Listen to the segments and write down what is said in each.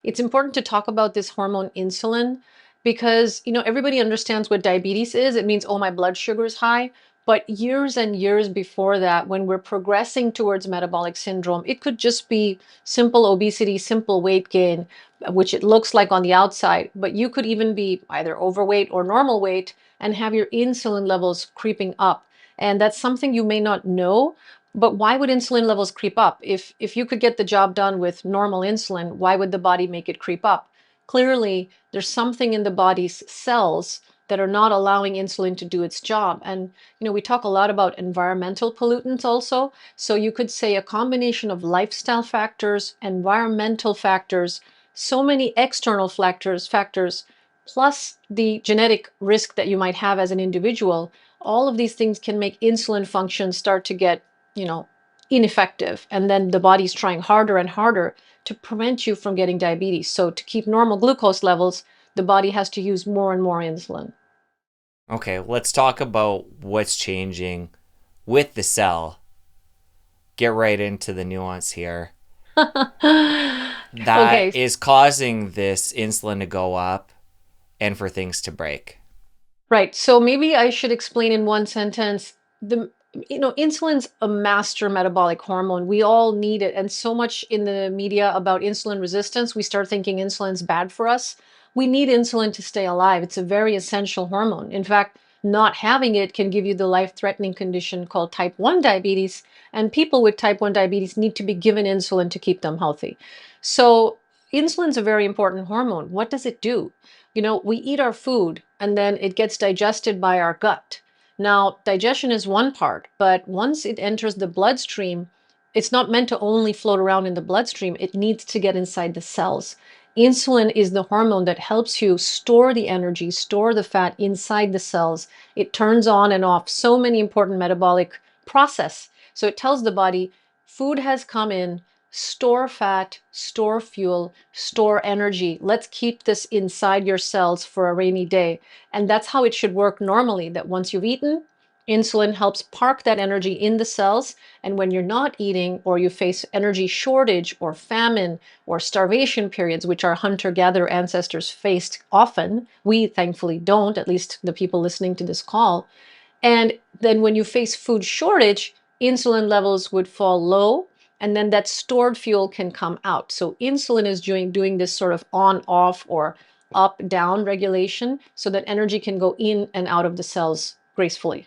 it's important to talk about this hormone insulin because, everybody understands what diabetes is. It means, oh, my blood sugar is high. But years and years before that, when we're progressing towards metabolic syndrome, it could just be simple obesity, simple weight gain, which it looks like on the outside. But you could even be either overweight or normal weight and have your insulin levels creeping up. And that's something you may not know. But why would insulin levels creep up? If you could get the job done with normal insulin, why would the body make it creep up? Clearly, there's something in the body's cells that are not allowing insulin to do its job. And we talk a lot about environmental pollutants also. So you could say a combination of lifestyle factors, environmental factors, so many external factors, plus the genetic risk that you might have as an individual. All of these things can make insulin function start to get, you know, ineffective. And then the body's trying harder and harder to prevent you from getting diabetes. So to keep normal glucose levels, the body has to use more and more insulin. Okay, let's talk about what's changing with the cell. Get right into the nuance here. That Okay, is causing this insulin to go up and for things to break. right. So maybe I should explain in one sentence. Insulin's a master metabolic hormone. We all need it. And so much in the media about insulin resistance, we start thinking insulin's bad for us. We need insulin to stay alive. It's a very essential hormone. In fact, not having it can give you the life-threatening condition called type 1 diabetes. And people with type 1 diabetes need to be given insulin to keep them healthy. So insulin's a very important hormone. What does it do? We eat our food and then it gets digested by our gut. Now, digestion is one part, but once it enters the bloodstream, it's not meant to only float around in the bloodstream. It needs to get inside the cells. Insulin is the hormone that helps you store the energy, store the fat inside the cells. It turns on and off so many important metabolic process. So it tells the body food has come in, store fat, store fuel, store energy. Let's keep this inside your cells for a rainy day. And that's how it should work normally, that once you've eaten, insulin helps park that energy in the cells. And when you're not eating or you face energy shortage or famine or starvation periods, which our hunter-gatherer ancestors faced often, we thankfully don't, at least the people listening to this call. And then when you face food shortage, insulin levels would fall low, and then that stored fuel can come out. So insulin is doing this sort of on off or up down regulation so that energy can go in and out of the cells gracefully.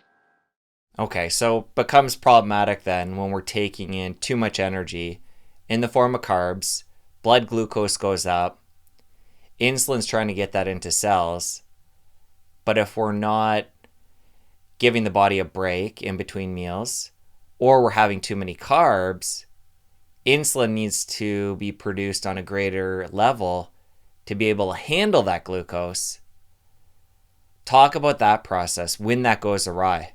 Okay, so becomes problematic then when we're taking in too much energy in the form of carbs, blood glucose goes up, insulin's trying to get that into cells, but if we're not giving the body a break in between meals or we're having too many carbs, insulin needs to be produced on a greater level to be able to handle that glucose. Talk about that process when that goes awry.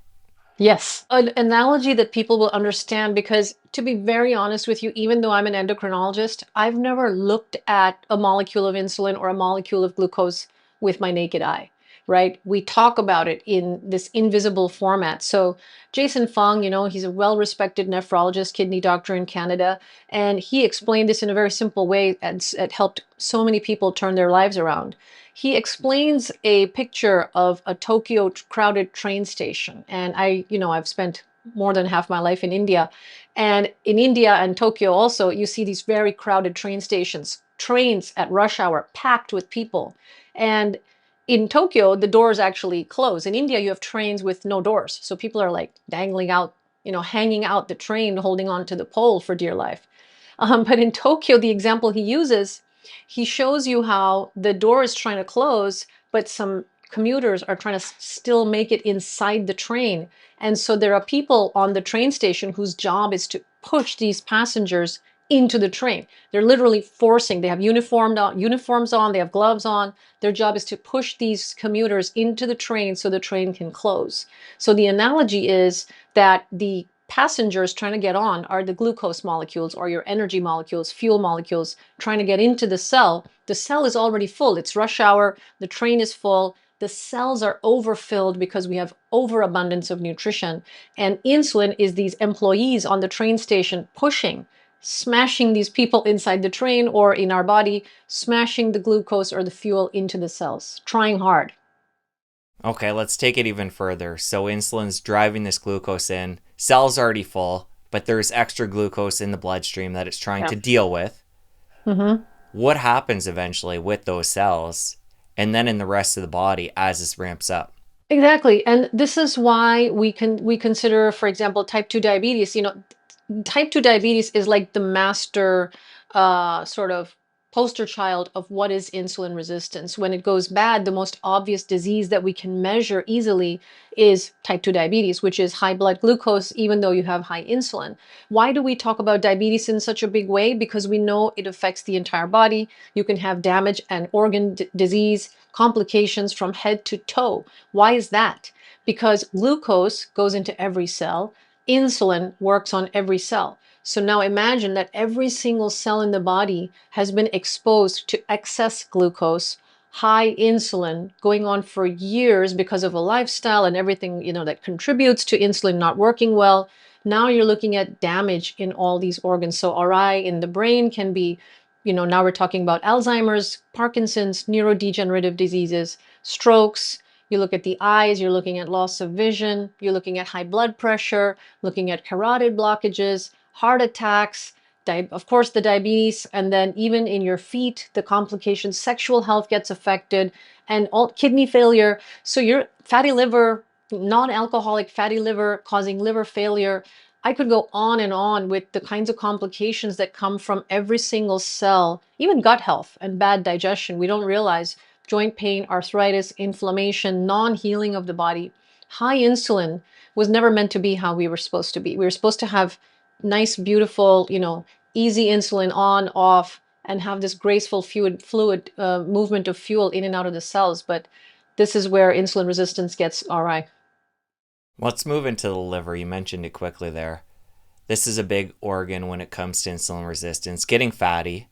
Yes, an analogy that people will understand because, to be very honest with you, even though I'm an endocrinologist, I've never looked at a molecule of insulin or a molecule of glucose with my naked eye, right? We talk about it in this invisible format. So Jason Fung, he's a well-respected nephrologist, kidney doctor in Canada, and he explained this in a very simple way and it helped so many people turn their lives around. He explains a picture of a Tokyo crowded train station. And I've spent more than half my life in India. And in India and Tokyo also, you see these very crowded train stations, trains at rush hour packed with people. And in Tokyo, the doors actually close. In India, you have trains with no doors. So people are like dangling out, hanging out the train, holding on to the pole for dear life. But in Tokyo, the example he uses, he shows you how the door is trying to close, but some commuters are trying to still make it inside the train. And so there are people on the train station whose job is to push these passengers into the train. They're literally forcing, they have uniforms on, they have gloves on. Their job is to push these commuters into the train so the train can close. So the analogy is that the passengers trying to get on are the glucose molecules or your energy molecules, fuel molecules, trying to get into the cell. The cell is already full. It's rush hour. The train is full. The cells are overfilled because we have overabundance of nutrition. And insulin is these employees on the train station pushing smashing these people inside the train or in our body, smashing the glucose or the fuel into the cells, trying hard. Okay, let's take it even further. So insulin's driving this glucose in. Cell's already full, but there's extra glucose in the bloodstream that it's trying Yeah. to deal with. Mm-hmm. What happens eventually with those cells and then in the rest of the body as this ramps up? Exactly. And this is why we consider, for example, type 2 diabetes, type 2 diabetes is like the master sort of poster child of what is insulin resistance. When it goes bad, the most obvious disease that we can measure easily is type 2 diabetes, which is high blood glucose, even though you have high insulin. Why do we talk about diabetes in such a big way? Because we know it affects the entire body. You can have damage and organ disease, complications from head to toe. Why is that? Because glucose goes into every cell, insulin works on every cell. So now imagine that every single cell in the body has been exposed to excess glucose, high insulin going on for years because of a lifestyle and everything, that contributes to insulin not working well. Now you're looking at damage in all these organs. So RI in the brain can be, now we're talking about Alzheimer's, Parkinson's, neurodegenerative diseases, strokes. You look at the eyes, you're looking at loss of vision, you're looking at high blood pressure, looking at carotid blockages, heart attacks, of course, the diabetes, and then even in your feet, the complications, sexual health gets affected, and all kidney failure. So your fatty liver, non-alcoholic fatty liver causing liver failure. I could go on and on with the kinds of complications that come from every single cell, even gut health and bad digestion. We don't realize joint pain, arthritis, inflammation, non-healing of the body. High insulin was never meant to be how we were supposed to be. We were supposed to have nice, beautiful, easy insulin on, off, and have this graceful fluid movement of fuel in and out of the cells. But this is where insulin resistance gets RI. Let's move into the liver. You mentioned it quickly there. This is a big organ when it comes to insulin resistance, getting fatty.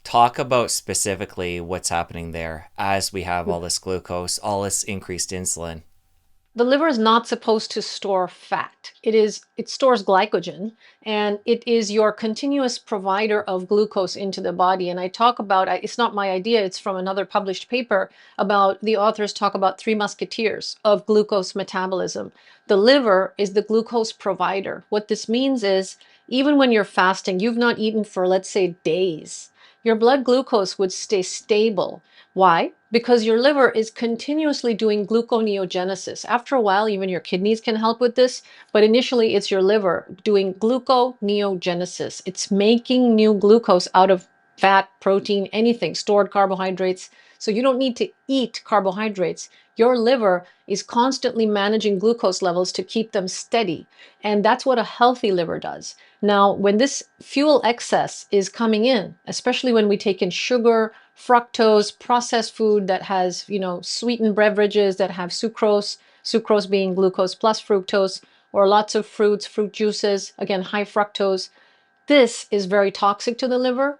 Talk about specifically what's happening there as we have all this glucose, all this increased insulin. The liver is not supposed to store fat. It stores glycogen, and it is your continuous provider of glucose into the body. And I talk about, it's not my idea, it's from another published paper about, the authors talk about three musketeers of glucose metabolism. The liver is the glucose provider. What this means is, even when you're fasting, you've not eaten for, let's say, days, your blood glucose would stay stable. Why? Because your liver is continuously doing gluconeogenesis. After a while, even your kidneys can help with this, but initially it's your liver doing gluconeogenesis. It's making new glucose out of fat, protein, anything, stored carbohydrates. So you don't need to eat carbohydrates. Your liver is constantly managing glucose levels to keep them steady. And that's what a healthy liver does. Now, when this fuel excess is coming in, especially when we take in sugar, fructose, processed food that has, sweetened beverages that have sucrose being glucose plus fructose, or lots of fruits, fruit juices, again, high fructose. This is very toxic to the liver.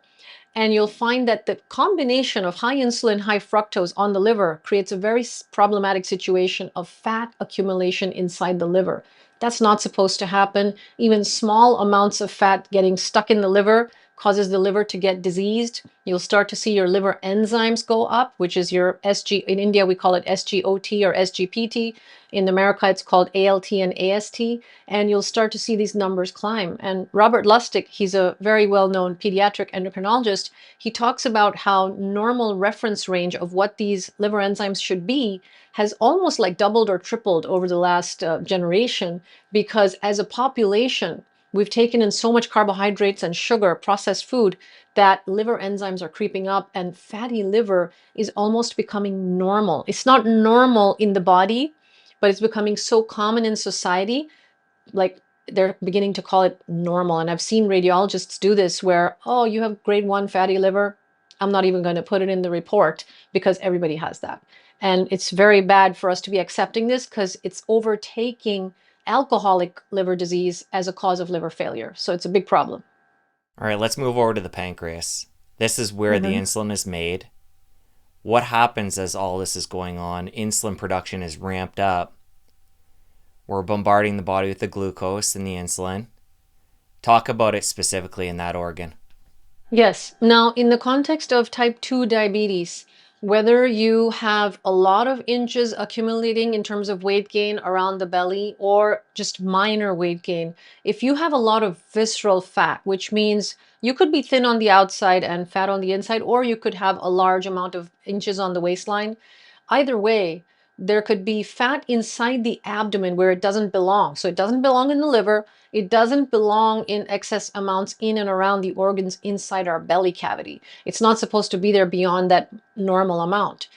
And you'll find that the combination of high insulin, high fructose on the liver creates a very problematic situation of fat accumulation inside the liver. That's not supposed to happen. Even small amounts of fat getting stuck in the liver causes the liver to get diseased. You'll start to see your liver enzymes go up, which is your SG. In India, we call it SGOT or SGPT. In America, it's called ALT and AST. And you'll start to see these numbers climb. And Robert Lustig, he's a very well-known pediatric endocrinologist, he talks about how normal reference range of what these liver enzymes should be has almost like doubled or tripled over the last generation, because as a population, we've taken in so much carbohydrates and sugar, processed food, that liver enzymes are creeping up, and fatty liver is almost becoming normal. It's not normal in the body, but it's becoming so common in society, like they're beginning to call it normal. And I've seen radiologists do this where, oh, you have grade 1 fatty liver. I'm not even going to put it in the report because everybody has that. And it's very bad for us to be accepting this because it's overtaking alcoholic liver disease as a cause of liver failure. So it's a big problem. All right, let's move over to the pancreas. This is where the Mhm. insulin is made. What happens as all this is going on? Insulin production is ramped up. We're bombarding the body with the glucose and the insulin. Talk about it specifically in that organ. Yes. Now, in the context of type 2 diabetes, whether you have a lot of inches accumulating in terms of weight gain around the belly or just minor weight gain, if you have a lot of visceral fat, which means you could be thin on the outside and fat on the inside, or you could have a large amount of inches on the waistline, either way, there could be fat inside the abdomen where it doesn't belong. So it doesn't belong in the liver. It doesn't belong in excess amounts in and around the organs inside our belly cavity. It's not supposed to be there beyond that normal amount.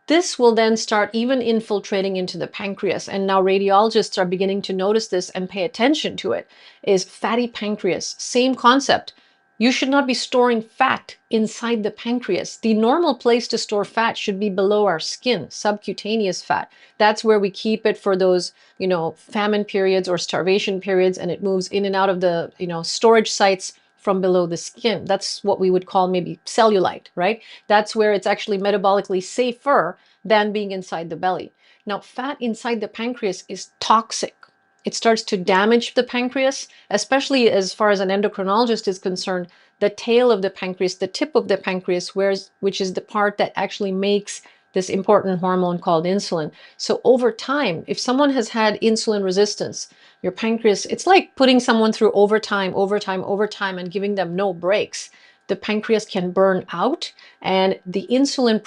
This will then start even infiltrating into the pancreas. And now radiologists are beginning to notice this and pay attention to it. Is fatty pancreas. Same concept. You should not be storing fat inside the pancreas. The normal place to store fat should be below our skin, subcutaneous fat. That's where we keep it for those, famine periods or starvation periods, and it moves in and out of the, storage sites from below the skin. That's what we would call maybe cellulite, right? That's where it's actually metabolically safer than being inside the belly. Now, fat inside the pancreas is toxic. It starts to damage the pancreas, especially as far as an endocrinologist is concerned. The tail of the pancreas, the tip of the pancreas, which is the part that actually makes this important hormone called insulin. So over time, if someone has had insulin resistance, your pancreas, it's like putting someone through overtime, overtime, overtime, and giving them no breaks. The pancreas can burn out, and the insulin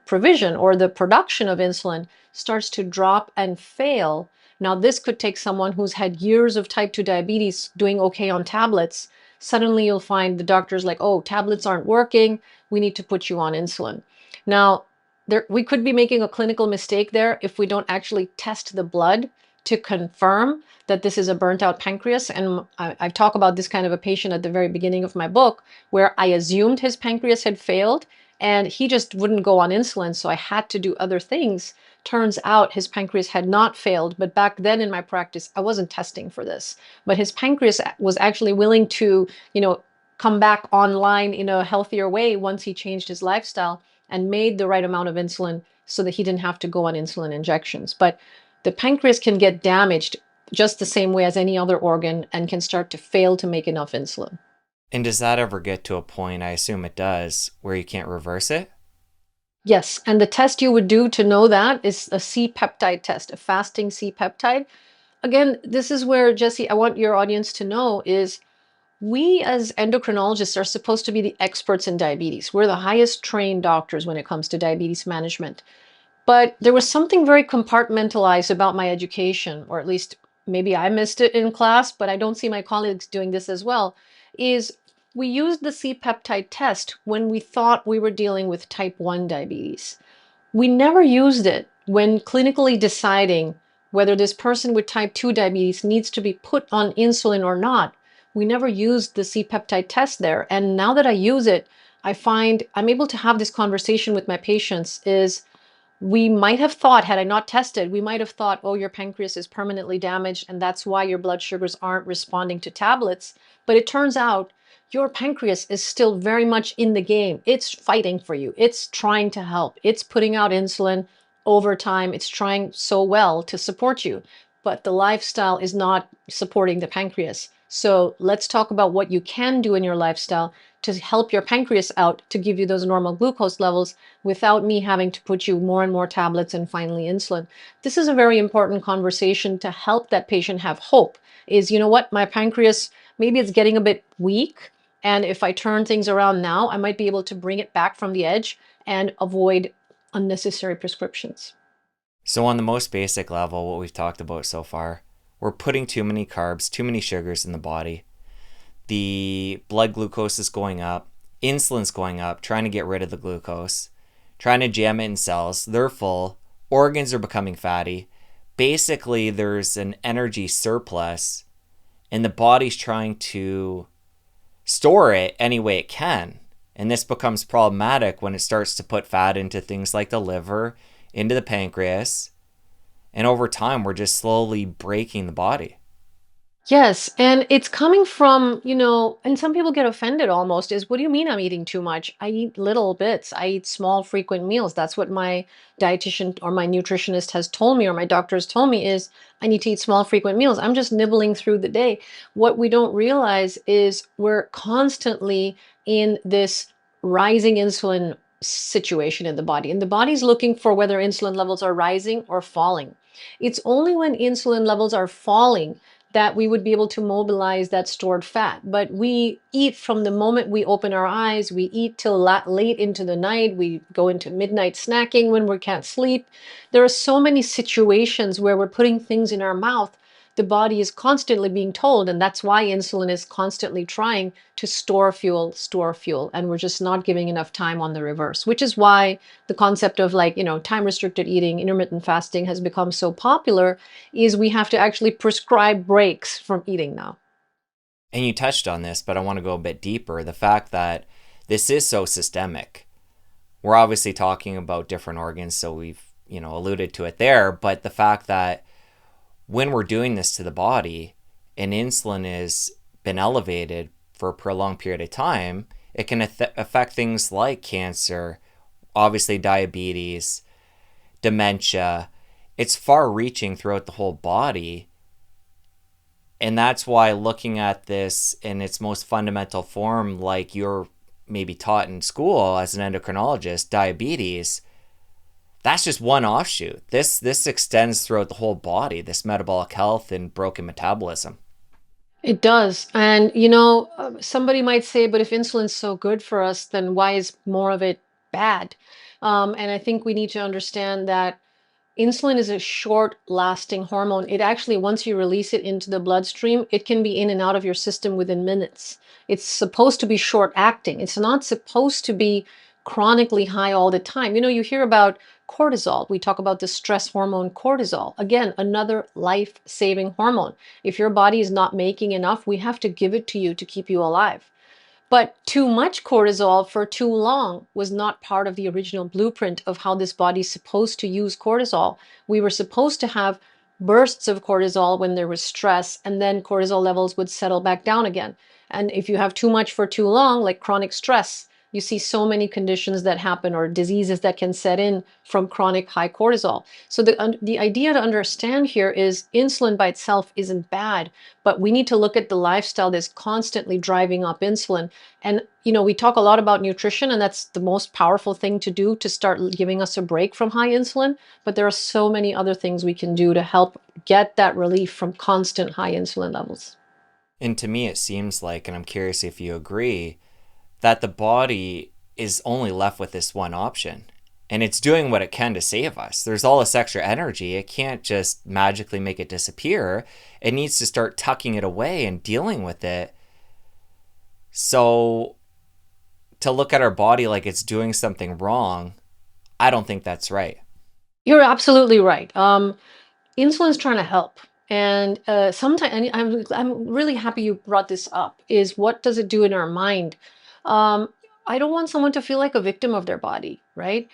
provision or the production of insulin starts to drop and fail. Now, this could take someone who's had years of type 2 diabetes doing okay on tablets. Suddenly, you'll find the doctor's like, oh, tablets aren't working. We need to put you on insulin. Now, we could be making a clinical mistake there if we don't actually test the blood to confirm that this is a burnt out pancreas. And I talk about this kind of a patient at the very beginning of my book, where I assumed his pancreas had failed and he just wouldn't go on insulin. So I had to do other things. Turns out his pancreas had not failed, but back then in my practice, I wasn't testing for this. But his pancreas was actually willing to, come back online in a healthier way once he changed his lifestyle and made the right amount of insulin so that he didn't have to go on insulin injections. But the pancreas can get damaged just the same way as any other organ and can start to fail to make enough insulin. And does that ever get to a point, I assume it does, where you can't reverse it? Yes, and the test you would do to know that is a C-peptide test, a fasting C-peptide. Again, this is where, Jesse, I want your audience to know is we as endocrinologists are supposed to be the experts in diabetes. We're the highest trained doctors when it comes to diabetes management. But there was something very compartmentalized about my education, or at least maybe I missed it in class, but I don't see my colleagues doing this as well, is we used the C-peptide test when we thought we were dealing with type 1 diabetes. We never used it when clinically deciding whether this person with type 2 diabetes needs to be put on insulin or not. We never used the C-peptide test there. And now that I use it, I find I'm able to have this conversation with my patients is we might have thought, had I not tested, we might have thought, oh, your pancreas is permanently damaged and that's why your blood sugars aren't responding to tablets. But it turns out your pancreas is still very much in the game. It's fighting for you. It's trying to help. It's putting out insulin over time. It's trying so well to support you, but the lifestyle is not supporting the pancreas. So let's talk about what you can do in your lifestyle to help your pancreas out to give you those normal glucose levels without me having to put you more and more tablets and finally insulin. This is a very important conversation to help that patient have hope is, you know what, my pancreas, maybe it's getting a bit weak. And if I turn things around now, I might be able to bring it back from the edge and avoid unnecessary prescriptions. So, on the most basic level, what we've talked about so far, we're putting too many carbs, too many sugars in the body. The blood glucose is going up, insulin's going up, trying to get rid of the glucose, trying to jam it in cells. They're full, organs are becoming fatty. Basically, there's an energy surplus, and the body's trying to store it any way it can. And this becomes problematic when it starts to put fat into things like the liver, into the pancreas. And over time, we're just slowly breaking the body. Yes, and it's coming from, and some people get offended almost is, what do you mean I'm eating too much? I eat little bits. I eat small, frequent meals. That's what my dietitian or my nutritionist has told me, or my doctor has told me is I need to eat small, frequent meals. I'm just nibbling through the day. What we don't realize is we're constantly in this rising insulin situation in the body, and the body's looking for whether insulin levels are rising or falling. It's only when insulin levels are falling that we would be able to mobilize that stored fat. But we eat from the moment we open our eyes, we eat till late into the night, we go into midnight snacking when we can't sleep. There are so many situations where we're putting things in our mouth. The body is constantly being told, and that's why insulin is constantly trying to store fuel, and we're just not giving enough time on the reverse, which is why the concept of, like, time restricted eating, intermittent fasting has become so popular, is we have to actually prescribe breaks from eating now. And you touched on this, but I want to go a bit deeper. The fact that this is so systemic. We're obviously talking about different organs, so we've, alluded to it there, but the fact that when we're doing this to the body and insulin has been elevated for a prolonged period of time, it can affect things like cancer, obviously diabetes, dementia. It's far reaching throughout the whole body. And that's why looking at this in its most fundamental form, like you're maybe taught in school as an endocrinologist, diabetes, that's just one offshoot. This extends throughout the whole body, this metabolic health and broken metabolism. It does. And, somebody might say, but if insulin's so good for us, then why is more of it bad? And I think we need to understand that insulin is a short lasting hormone. It actually, once you release it into the bloodstream, it can be in and out of your system within minutes. It's supposed to be short acting. It's not supposed to be chronically high all the time. You hear about cortisol. We talk about the stress hormone cortisol. Again, another life saving hormone. If your body is not making enough, we have to give it to you to keep you alive. But too much cortisol for too long was not part of the original blueprint of how this body's supposed to use cortisol. We were supposed to have bursts of cortisol when there was stress, and then cortisol levels would settle back down again. And if you have too much for too long, like chronic stress, you see so many conditions that happen, or diseases that can set in from chronic high cortisol. So the idea to understand here is insulin by itself isn't bad, but we need to look at the lifestyle that's constantly driving up insulin. And, we talk a lot about nutrition, and that's the most powerful thing to do to start giving us a break from high insulin. But there are so many other things we can do to help get that relief from constant high insulin levels. And to me, it seems like, and I'm curious if you agree, that the body is only left with this one option. And it's doing what it can to save us. There's all this extra energy. It can't just magically make it disappear. It needs to start tucking it away and dealing with it. So to look at our body like it's doing something wrong, I don't think that's right. You're absolutely right. Insulin's trying to help. And sometimes, and I'm really happy you brought this up, is what does it do in our mind? Um, I don't want someone to feel like a victim of their body, right?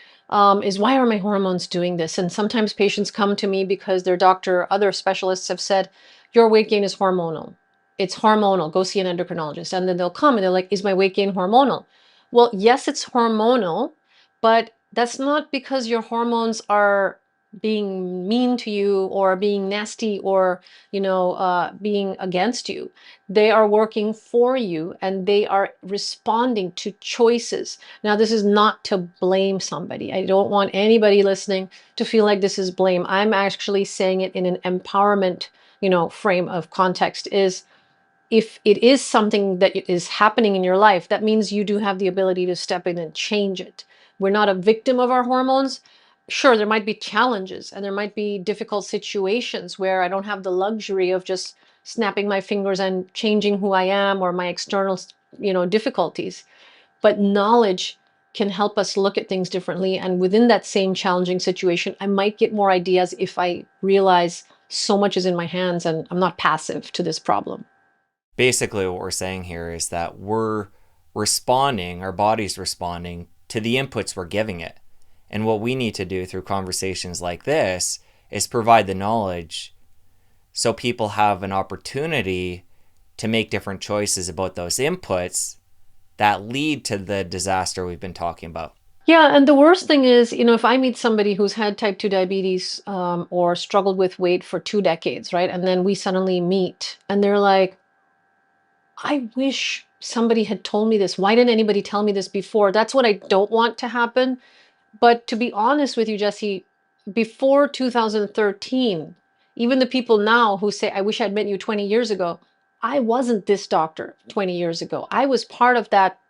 Is why are my hormones doing this? And sometimes patients come to me because their doctor, other specialists have said, your weight gain is hormonal. It's hormonal. Go see an endocrinologist. And then they'll come and they're like, is my weight gain hormonal? Well, yes, it's hormonal, but that's not because your hormones are being mean to you or being nasty or being against you. They are working for you, and they are responding to choices. Now, this is not to blame somebody. I don't want anybody listening to feel like this is blame. I'm actually saying it in an empowerment frame of context. Is if it is something that is happening in your life, that means you do have the ability to step in and change it. We're not a victim of our hormones. Sure, there might be challenges and there might be difficult situations where I don't have the luxury of just snapping my fingers and changing who I am or my external, difficulties. But knowledge can help us look at things differently. And within that same challenging situation, I might get more ideas if I realize so much is in my hands and I'm not passive to this problem. Basically, what we're saying here is that we're responding, our body's responding to the inputs we're giving it. And what we need to do through conversations like this is provide the knowledge so people have an opportunity to make different choices about those inputs that lead to the disaster we've been talking about. Yeah, and the worst thing is, if I meet somebody who's had type 2 diabetes or struggled with weight for 2 decades, right? And then we suddenly meet and they're like, I wish somebody had told me this. Why didn't anybody tell me this before? That's what I don't want to happen. But to be honest with you, Jesse, before 2013, even the people now who say, I wish I'd met you 20 years ago, I wasn't this doctor 20 years ago. I was part of that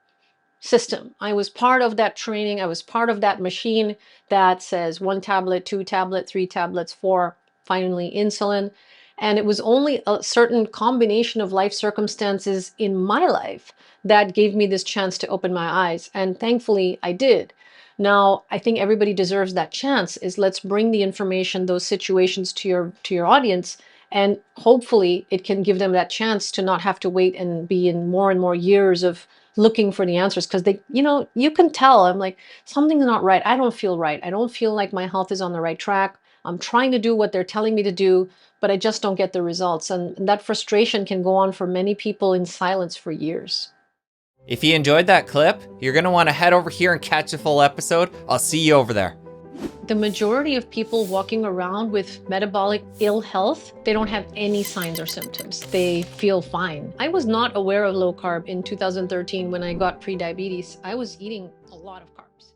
system. I was part of that training. I was part of that machine that says 1 tablet, 2 tablet, 3 tablets, four, finally insulin. And it was only a certain combination of life circumstances in my life that gave me this chance to open my eyes. And thankfully I did. Now, I think everybody deserves that chance. Is let's bring the information, those situations to your audience, and hopefully it can give them that chance to not have to wait and be in more and more years of looking for the answers, because you can tell I'm like, something's not right. I don't feel right. I don't feel like my health is on the right track. I'm trying to do what they're telling me to do, but I just don't get the results. And that frustration can go on for many people in silence for years. If you enjoyed that clip, you're going to want to head over here and catch the full episode. I'll see you over there. The majority of people walking around with metabolic ill health, they don't have any signs or symptoms. They feel fine. I was not aware of low carb in 2013 when I got pre-diabetes. I was eating a lot of carbs.